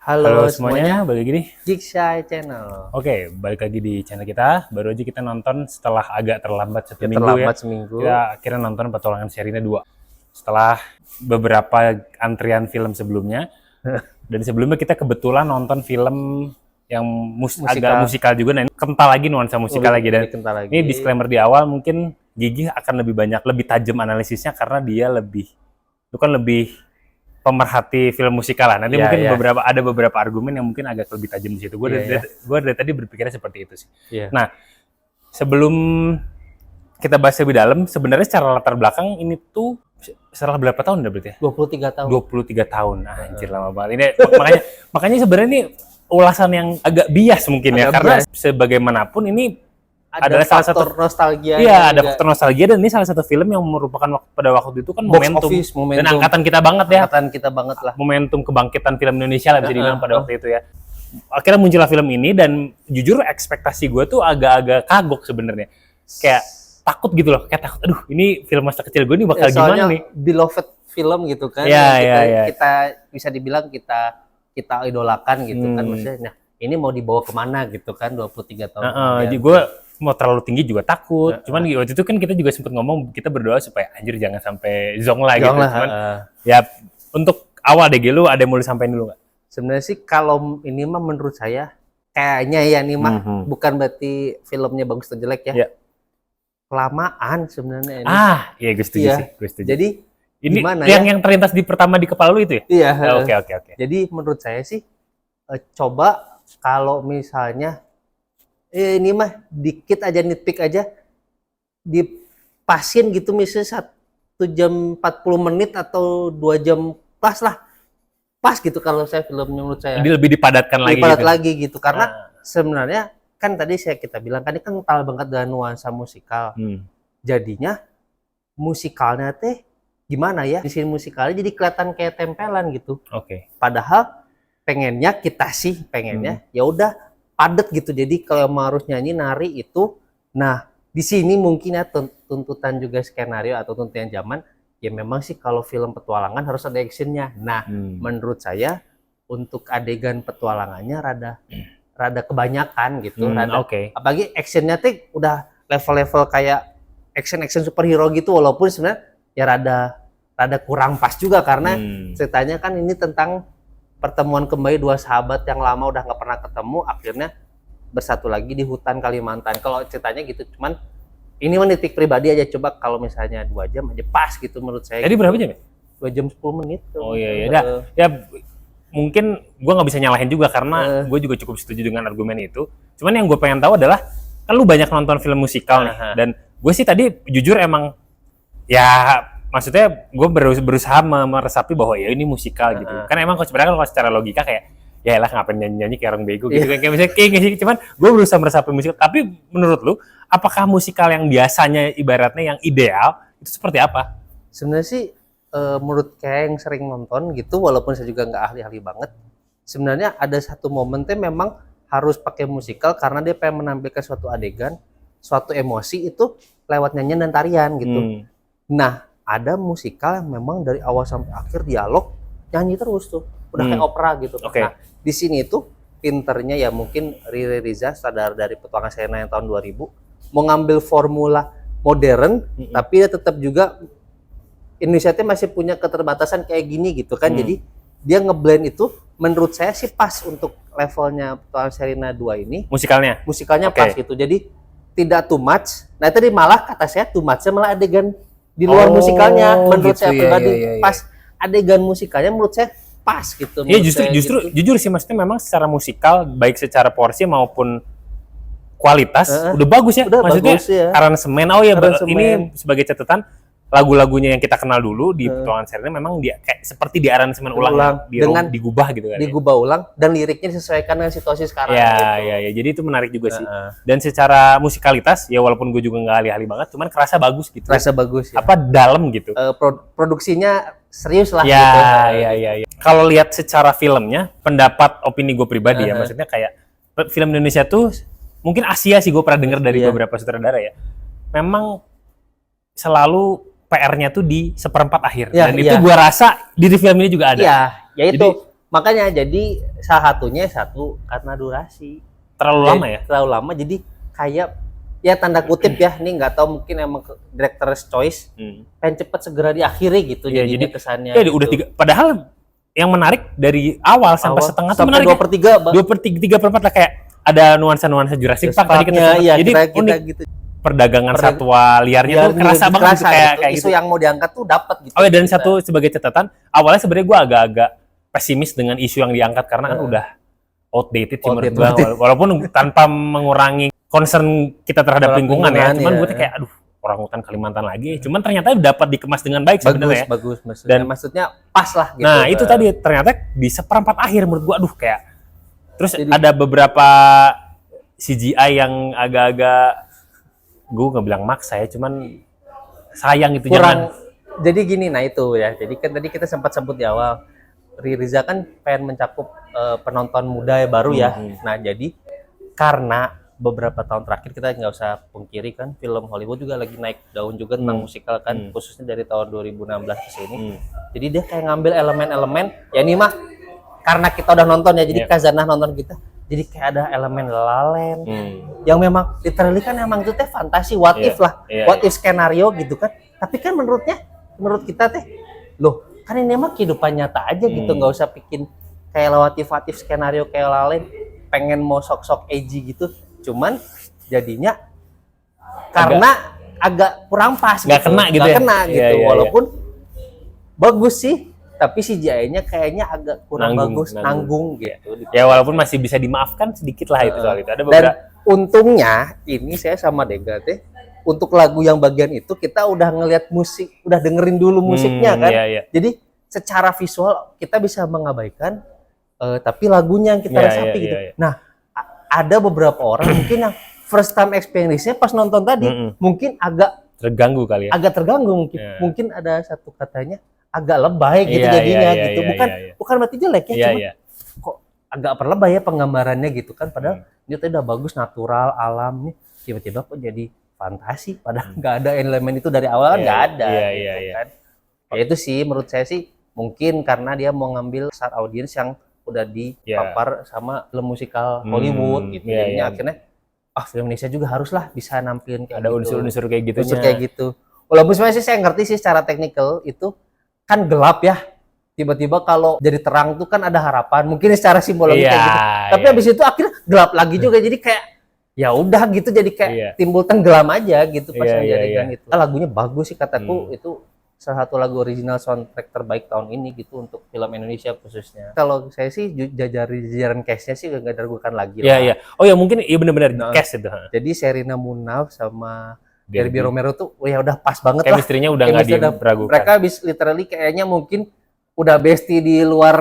Halo Halo semuanya, balik lagi nih. Jigshy Channel. Oke, balik lagi di channel kita. Baru aja kita nonton setelah agak terlambat satu minggu Terlambat ya. seminggu. Kita akhirnya nonton Petualangan Sherina 2. Setelah beberapa antrian film sebelumnya. Dan sebelumnya kita kebetulan nonton film yang agak musikal juga. Nah, ini kental lagi nuansa musikal lagi. Dan ini disclaimer di awal, mungkin Gigi akan lebih tajam analisisnya karena dia lebih pemerhati film musikal lah. Nanti mungkin ada beberapa argumen yang mungkin agak lebih tajam di situ. Gue dari tadi berpikirnya seperti itu sih. Nah, sebelum kita bahas lebih dalam, sebenarnya secara latar belakang ini tuh setelah berapa tahun udah berarti ya? 23 tahun. 23 tahun. Anjir lama banget. Ini makanya sebenarnya ini ulasan yang agak bias mungkin ya, karena sebagaimanapun ini adalah salah satu nostalgia. Iya, ada faktor nostalgia, dan ini salah satu film yang merupakan pada waktu itu kan momentum. Dan angkatan kita banget ya. Angkatan kita banget lah. Momentum kebangkitan film Indonesia lah bisa dibilang pada waktu itu ya. Akhirnya muncullah film ini, dan jujur ekspektasi gue tuh agak-agak kagok sebenarnya. Kayak takut gitu loh, kayak takut. Aduh, ini film masa kecil gue ini bakal gimana nih? Beloved film gitu kan. Kita bisa dibilang kita idolakan gitu kan, maksudnya. Nah, ini mau dibawa kemana gitu kan 23 tahun. Jadi gue mau terlalu tinggi juga takut. Cuman waktu itu kan kita juga sempat ngomong, kita berdoa supaya anjir jangan sampai zong lah gitu. Cuman ya untuk awal deh, lu ada yang mau disampaikan dulu nggak? Sebenarnya sih kalau ini mah menurut saya kayaknya ya nih mah bukan berarti filmnya bagus atau jelek ya. Kelamaan sebenarnya ini. Iya gue setuju sih. Gue setuju. Jadi ini yang terlintas pertama di kepala lu itu ya? Iya. Oke. Jadi menurut saya sih coba kalau misalnya ini mah dikit aja, nitpick aja, dipasin gitu, misalnya 1 jam 40 menit atau 2 jam pas gitu kalau saya filmnya menurut saya. Lebih dipadatkan lagi. Lagi gitu, karena sebenarnya kan tadi kita bilang kan ini kan kental banget dengan nuansa musikal. Jadinya musikalnya teh gimana ya? Di sini musikalnya jadi kelihatan kayak tempelan gitu. Padahal pengennya ya udah padat gitu. Jadi kalau mau harus nyanyi nari itu, nah di sini mungkin ya tuntutan juga skenario atau tuntutan zaman ya, memang sih kalau film petualangan harus ada actionnya. Nah menurut saya untuk adegan petualangannya rada kebanyakan gitu. Apalagi actionnya tuh udah level-level kayak action superhero gitu, walaupun sebenarnya ya rada kurang pas juga karena ceritanya kan ini tentang pertemuan kembali 2 sahabat yang lama udah nggak pernah ketemu, akhirnya bersatu lagi di hutan Kalimantan. Kalau ceritanya gitu, cuman ini nitik pribadi aja. Coba kalau misalnya 2 jam aja pas gitu menurut saya. Jadi berapa jam ya? 2 jam 10 menit. Oh iya. Ya mungkin gue nggak bisa nyalahin juga karena gue juga cukup setuju dengan argumen itu. Cuman yang gue pengen tahu adalah kan lu banyak nonton film musikal nih, dan gue sih tadi jujur emang ya, maksudnya gue berusaha meresapi bahwa ya ini musikal gitu. Kan emang sebenarnya kalau secara logika kayak ya lah ngapain nyanyi kayak orang bego gitu kan, kayak misalnya kayak cuman gue berusaha meresapi musikal. Tapi menurut lu, apakah musikal yang biasanya ibaratnya yang ideal itu seperti apa? Sebenarnya sih menurut kayak yang sering nonton gitu, walaupun saya juga nggak ahli-ahli banget, sebenarnya ada satu momen tuh memang harus pakai musikal karena dia pengen menampilkan suatu adegan, suatu emosi itu lewat nyanyian dan tarian gitu. Nah ada musikal yang memang dari awal sampai akhir dialog nyanyi terus tuh, udah kayak opera gitu. Nah di sini tuh pinternya ya mungkin Riri Riza, sutradara dari Petualangan Sherina yang tahun 2000, mau ngambil formula modern tapi dia tetap juga Indonesia masih punya keterbatasan kayak gini gitu kan. Jadi dia ngeblend itu, menurut saya sih pas untuk levelnya Petualangan Sherina 2 ini. Musikalnya pas gitu, jadi tidak too much. Nah tadi malah kata saya too much-nya malah adegan di luar musikalnya. Menurut saya pribadi pas adegan musikalnya menurut saya pas gitu. Iya justru jujur sih, maksudnya memang secara musikal baik secara porsi maupun kualitas udah bagus ya. Maksudnya aransemen. Ini sebagai catatan, lagu-lagunya yang kita kenal dulu di Petualangan Sherina memang dia kayak seperti di aransemen ulang dengan digubah gitu kan. Digubah ulang dan liriknya disesuaikan dengan situasi sekarang. Iya. Jadi itu menarik juga sih. Dan secara musikalitas ya, walaupun gue juga nggak ahli-ahli banget, cuman kerasa bagus gitu. Ya. Apa dalam gitu. Produksinya serius lah. Iya. Kalau lihat secara filmnya, pendapat opini gue pribadi ya, maksudnya kayak film Indonesia tuh mungkin Asia sih, gue pernah dengar dari beberapa sutradara ya, memang selalu PR-nya tuh di seperempat akhir. Dan itu gue rasa di film ini juga ada. Ya itu makanya jadi salah satunya karena durasi. Terlalu lama ya? Terlalu lama, jadi kayak ya tanda kutip ya, ini nggak tahu mungkin emang director's choice, pengen cepet segera diakhiri gitu ya, jadinya jadi kesannya. Ya, gitu. Udah 3, padahal yang menarik dari awal sampai setengah tuh menarik. 2/3 2/4 lah, kayak ada nuansa-nuansa Jurassic Park tadi kita ya, jadi unik gitu. Perdagangan satwa liarnya tuh kerasa banget gitu, kayak isu gitu. yang mau diangkat tuh dapat gitu. Oh ya, dan satu sebagai catatan, awalnya sebenarnya gue agak-agak pesimis dengan isu yang diangkat karena kan udah outdated sih menurut gue, walaupun tanpa mengurangi concern kita terhadap lingkungan ya, cuman gue kayak aduh, orangutan Kalimantan lagi, cuman ternyata dapat dikemas dengan baik sebenarnya. Bagus, dan maksudnya pas lah gitu. Nah, itu tadi ternyata di seperempat akhir menurut gue, aduh kayak terus jadi, ada beberapa CGI yang agak-agak gue nggak bilang maksa ya, cuman sayang gitu, kurang. Jadi gini, nah itu ya, jadi kan tadi kita sempat sebut di awal, Riza kan pengen mencakup penonton muda baru ya. Nah, jadi karena beberapa tahun terakhir kita nggak usah pungkiri kan, film Hollywood juga lagi naik daun juga tentang musikal kan, khususnya dari tahun 2016 ke sini. Jadi dia kayak ngambil elemen-elemen, ya ini mah karena kita udah nonton ya, jadi Kazanah nonton kita, jadi kayak ada elemen La La Land yang memang literally kan emang itu teh fantasi, what if lah, what if skenario gitu kan. Tapi kan menurut kita teh, loh kan ini mah kehidupan nyata aja gitu, nggak usah bikin kayak lawatif skenario kayak La La Land, pengen mau sok-sok edgy gitu. Cuman jadinya karena agak kurang pas, nggak kena gitu, walaupun bagus sih, tapi CGI-nya kayaknya agak kurang nanggung gitu. Ya walaupun masih bisa dimaafkan sedikit lah itu soal itu. Ada beberapa. Dan untungnya ini saya sama Dega teh, untuk lagu yang bagian itu kita udah ngelihat musik, udah dengerin dulu musiknya kan. Jadi secara visual kita bisa mengabaikan, tapi lagunya yang kita resapi gitu. Nah, ada beberapa orang mungkin yang first time experience-nya pas nonton tadi mungkin agak terganggu kali ya. Agak terganggu mungkin. Mungkin ada satu katanya agak lebay gitu jadinya gitu. Bukan berarti jelek ya, cuma kok agak perlebay ya penggambarannya gitu kan, padahal ini tadi udah bagus, natural, alam nih, tiba-tiba kok jadi fantasi, padahal nggak ada elemen itu dari awal kan nggak ada. Kan. Ya itu sih menurut saya sih mungkin karena dia mau ngambil besar audiens yang udah dipapar sama film musikal Hollywood gitu. Jadinya akhirnya film Indonesia juga haruslah bisa nampilin kayak ada unsur-unsur kayak gitu. Unsur kayak gitu. Walaupun sebenarnya sih saya ngerti sih secara teknikal itu kan gelap ya. Tiba-tiba kalau jadi terang tuh kan ada harapan. Mungkin secara simbologis kayak gitu. Tapi habis itu akhirnya gelap lagi juga. Jadi kayak ya udah gitu, jadi kayak timbul tenggelam aja gitu pas menjadikan itu. Lagunya bagus sih kataku, itu salah satu lagu original soundtrack terbaik tahun ini gitu untuk film Indonesia khususnya. Kalau saya sih jajaran cast-nya sih nggak diragukan lagi lah. Iya. Oh ya mungkin iya benar-benar cast itu. Jadi Sherina Munaf sama Derby Romero tuh ya udah pas banget lah. Chemistry-nya udah nggak diragukan. Mereka literally kayaknya mungkin udah bestie di luar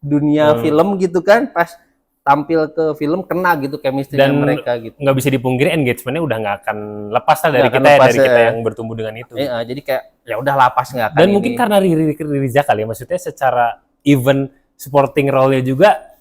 dunia film gitu kan, pas tampil ke film kena gitu chemistry-nya mereka gitu. Nggak bisa dipungkiri engagement-nya udah nggak akan lepas lah dari kita yang bertumbuh dengan itu. Jadi kayak ya udah lapas nggak akan. Dan mungkin karena Riza kali ya, maksudnya secara event supporting role-nya juga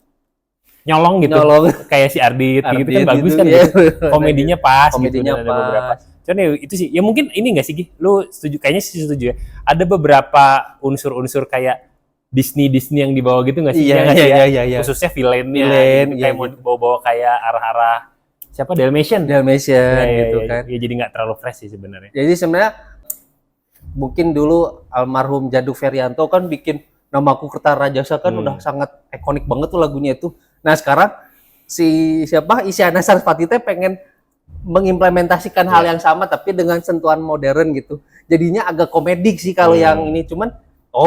nyolong gitu. Kayak si Ardit gitu kan bagus kan gitu. Komedinya pas gitu, dan ada beberapa. Cuman ya itu sih, ya mungkin ini nggak sih Gi? Lu setuju? Kayaknya sih setuju ya. Ada beberapa unsur-unsur kayak Disney yang dibawa gitu nggak sih? Iya. Khususnya villain-nya gitu, kayak mau bawa kayak arah-arah siapa Dalmatian gitu kan. Ya jadi nggak terlalu fresh sih sebenarnya. Jadi sebenarnya mungkin dulu almarhum Jaduk Ferianto kan bikin Namaku Kertarajasa kan udah sangat ikonik banget tuh lagunya itu. Nah sekarang si Isyana Sarasvati teh pengen mengimplementasikan hal yang sama tapi dengan sentuhan modern gitu. Jadinya agak komedik sih kalau yang ini, cuman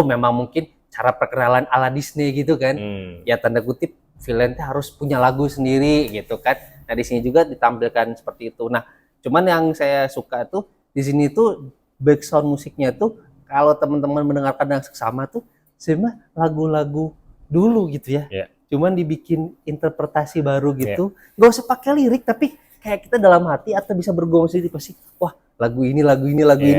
memang mungkin cara perkenalan ala Disney gitu kan. Ya tanda kutip villain harus punya lagu sendiri gitu kan. Nah di sini juga ditampilkan seperti itu. Nah, cuman yang saya suka tuh di sini tuh background musiknya tuh kalau teman-teman mendengarkan yang seksama tuh sebenarnya lagu-lagu dulu gitu ya. Cuman dibikin interpretasi baru gitu. Gak usah pakai lirik tapi kayak kita dalam hati atau bisa bergumul sendiri pasti wah lagu ini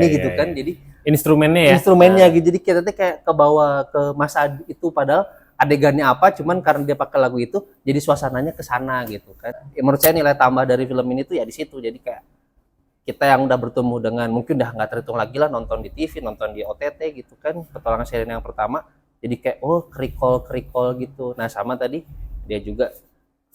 gitu kan. Jadi instrumennya gitu, jadi kita tuh kayak kebawa ke masa itu, padahal adegannya apa, cuman karena dia pakai lagu itu jadi suasananya ke sana gitu kan. Ya, menurut saya nilai tambah dari film ini tuh ya di situ. Jadi kayak kita yang udah bertemu dengan mungkin udah nggak terhitung lagi lah nonton di TV, nonton di OTT gitu kan, petualangan Sherina yang pertama, Jadi kayak recall gitu. Nah sama tadi dia juga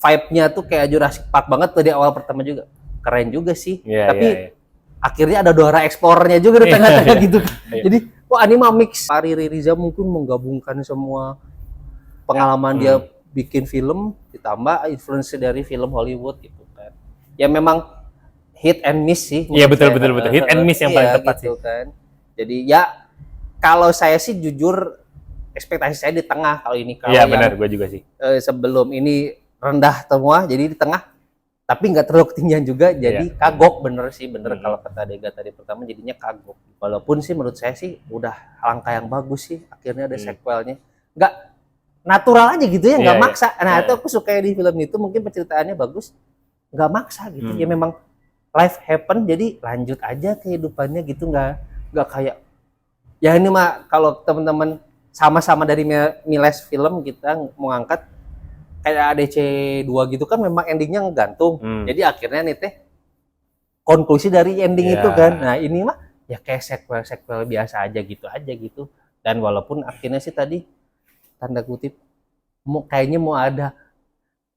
vibe-nya tuh kayak Jurassic Park banget tuh di awal pertama juga. Keren juga sih. Tapi akhirnya ada Dora Explorer-nya juga di tengah-tengah gitu. Jadi wah ini mah mix. Riri Riza mungkin menggabungkan semua pengalaman dia bikin film ditambah influence dari film Hollywood gitu kan. Ya memang hit and miss sih. Iya betul. Hit and miss yang paling tepat gitu sih. Kan. Jadi ya kalau saya sih jujur ekspektasi saya di tengah kalau ini. Iya benar, gue juga sih. Sebelum ini rendah semua, jadi di tengah. Tapi nggak terlalu ketinggian juga, jadi kagok bener kalau kata Dega tadi pertama jadinya kagok. Walaupun sih menurut saya sih udah langkah yang bagus sih, akhirnya ada sequelnya. Nggak natural aja gitu ya, nggak maksa. Nah itu aku suka di film itu, mungkin penceritaannya bagus, nggak maksa gitu. Ya memang life happen, jadi lanjut aja kehidupannya gitu, nggak kayak ya ini mah kalau teman-teman sama-sama dari Miles Film kita mau ngangkat kayak ADC 2 gitu kan memang endingnya ngegantung. Jadi akhirnya nih teh konklusi dari ending itu kan. Nah ini mah ya kayak sequel biasa aja gitu. Dan walaupun akhirnya sih tadi tanda kutip kayaknya mau ada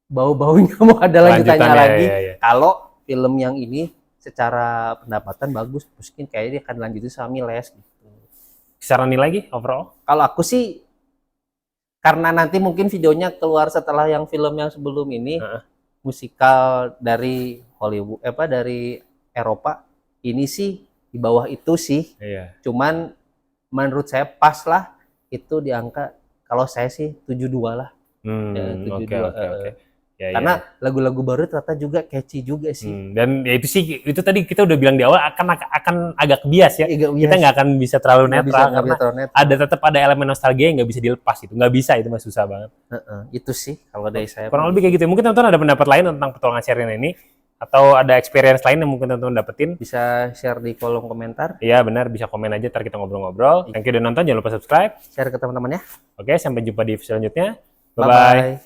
bau-baunya mau ada lanjutannya lagi. Kalau film yang ini secara pendapatan bagus, mungkin kayaknya dia akan lanjutin sama Miles gitu. Secara nilai lagi overall? Kalau aku sih karena nanti mungkin videonya keluar setelah yang film yang sebelum ini, musikal dari Hollywood dari Eropa, ini sih di bawah itu sih. Cuman menurut saya pas lah itu di angka, kalau saya sih 72 lah. 72. Karena lagu-lagu baru ternyata juga catchy juga sih. Dan ya itu tadi kita udah bilang di awal akan agak bias ya. Kita nggak akan bisa terlalu netral karena tetap ada elemen nostalgia yang nggak bisa dilepas itu. Nggak bisa, itu mah susah banget. Itu sih kalau dari saya. Kurang lebih kayak gitu. Mungkin teman-teman ada pendapat lain tentang petualangan Sherina ini atau ada experience lain yang mungkin teman-teman dapetin, bisa share di kolom komentar. Iya benar, bisa komen aja, ntar kita ngobrol-ngobrol. Thank you udah nonton, jangan lupa subscribe, share ke teman-teman ya. Oke, sampai jumpa di video selanjutnya. Bye-bye.